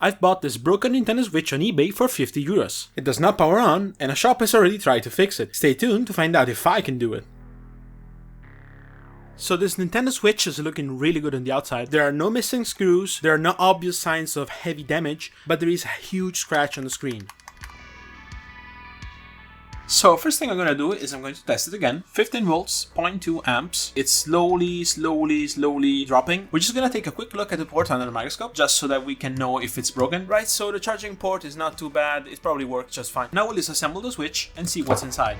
I've bought this broken Nintendo Switch on eBay for 50 euros. It does not power on, and a shop has already tried to fix it. Stay tuned to find out if I can do it. So this Nintendo Switch is looking really good on the outside. There are no missing screws, there are no obvious signs of heavy damage, but there is a huge scratch on the screen. So first thing I'm going to do is I'm going to test it again. 15 volts, 0.2 amps. It's slowly dropping. We're just going to take a quick look at the port under the microscope, just so that we can know if it's broken. Right, so the charging port is not too bad. It probably works just fine. Now we'll disassemble the Switch and see what's inside.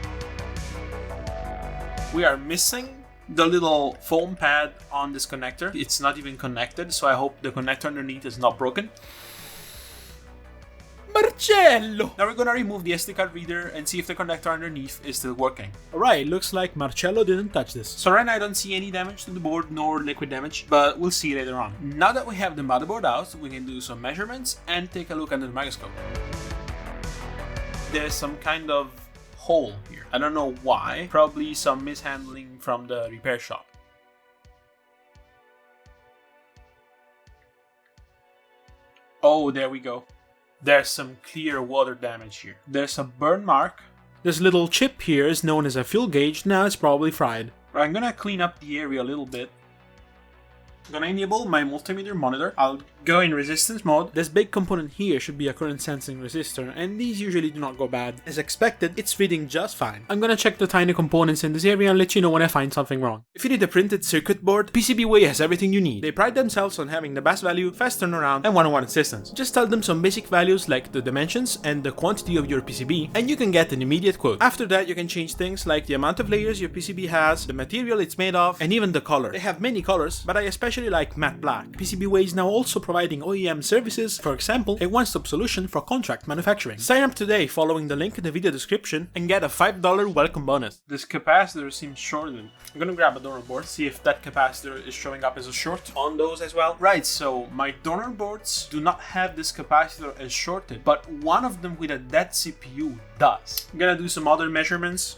We are missing the little foam pad on this connector. It's not even connected, so I hope the connector underneath is not broken. Marcello! Now we're gonna remove the SD card reader and see if the connector underneath is still working. Alright, looks like Marcello didn't touch this. So right now I don't see any damage to the board nor liquid damage, but we'll see later on. Now that we have the motherboard out, we can do some measurements and take a look under the microscope. There's some kind of hole here. I don't know why. Probably some mishandling from the repair shop. Oh, there we go. There's some clear water damage here. There's a burn mark. This little chip here is known as a fuel gauge. Now it's probably fried. I'm gonna clean up the area a little bit. I'm gonna enable my multimeter monitor. I'll go in resistance mode. This big component here should be a current sensing resistor, and these usually do not go bad. As expected, it's reading just fine. I'm gonna check the tiny components in this area and let you know when I find something wrong. If you need a printed circuit board, PCBWay has everything you need. They pride themselves on having the best value, fast turnaround, and one-on-one assistance. Just tell them some basic values like the dimensions and the quantity of your PCB, and you can get an immediate quote. After that, you can change things like the amount of layers your PCB has, the material it's made of, and even the color. They have many colors, but I especially like matte black. PCBWay is now also providing OEM services, for example, a one-stop solution for contract manufacturing. Sign up today following the link in the video description and get a $5 welcome bonus. This capacitor seems shorted. I'm gonna grab a donor board, see if that capacitor is showing up as a short on those as well. Right, so my donor boards do not have this capacitor as shorted, but one of them with a dead CPU does. I'm gonna do some other measurements.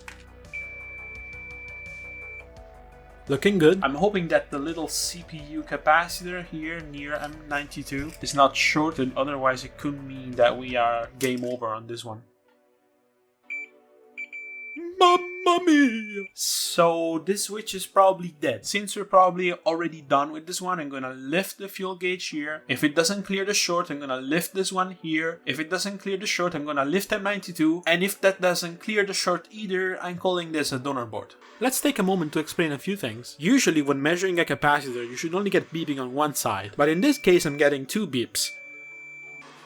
Looking good. I'm hoping that the little CPU capacitor here near M92 is not shorted, otherwise it could mean that we are game over on this one. Mamma mia! So this switch is probably dead. Since we're probably already done with this one, I'm gonna lift the fuel gauge here. If it doesn't clear the short, I'm gonna lift this one here. If it doesn't clear the short, I'm gonna lift M92. And if that doesn't clear the short either, I'm calling this a donor board. Let's take a moment to explain a few things. Usually when measuring a capacitor, you should only get beeping on one side. But in this case, I'm getting 2 beeps.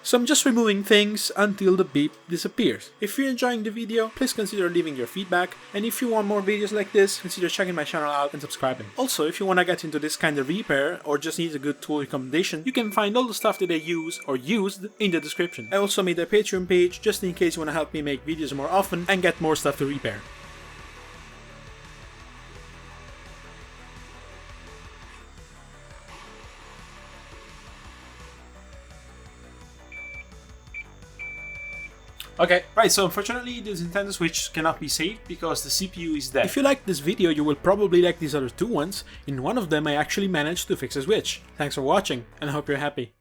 So I'm just removing things until the beep disappears. If you're enjoying the video, please consider leaving your feedback, and if you want more videos like this, consider checking my channel out and subscribing. Also, if you want to get into this kind of repair or just need a good tool recommendation, you can find all the stuff that I use or used in the description. I also made a Patreon page just in case you want to help me make videos more often and get more stuff to repair. Okay, right, so unfortunately this Nintendo Switch cannot be saved because the CPU is dead. If you liked this video, you will probably like these other 2 ones. In one of them I actually managed to fix a Switch. Thanks for watching, and I hope you're happy.